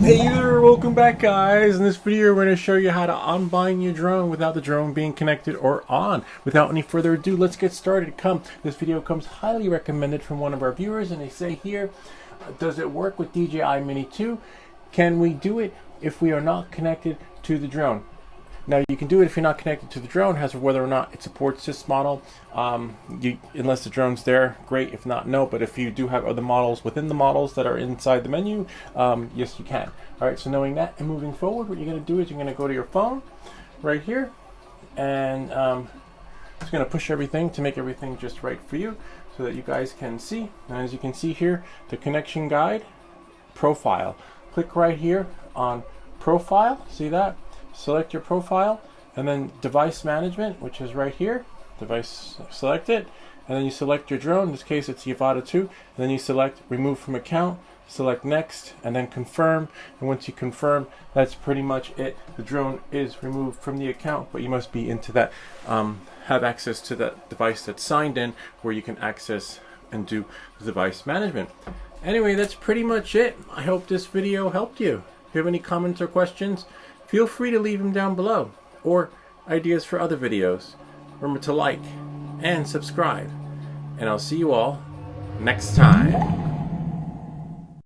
Hey there, welcome back guys. In this video we're going to show you how to unbind your drone without the drone being connected or on. Without any further ado, let's get started. This video comes highly recommended from one of our viewers, and they say here, does it work with DJI Mini 2? Can we do it if we are not connected to the drone? Now you can do it if you're not connected to the drone, as for whether or not it supports this model. Unless the drone's there, great. If not, no. But if you do have other models within the models that are inside the menu, yes you can. Alright, so knowing that and moving forward, what you're going to do is you're going to go to your phone right here, and it's going to push everything to make everything just right for you so that you guys can see. And as you can see here, the connection guide, profile. Click right here on profile, see that? Select your profile, and then device management, which is right here. Device, select it, and then you select your drone. In this case it's the Avata 2, and then you select remove from account, select next, and then confirm. And once you confirm, that's pretty much it. The drone is removed from the account, but you must be into that, have access to that device that's signed in, where you can access and do the device management. Anyway, that's pretty much it. I hope this video helped you. If you have any comments or questions, feel free to leave them down below, or ideas for other videos. Remember to like and subscribe, and I'll see you all next time.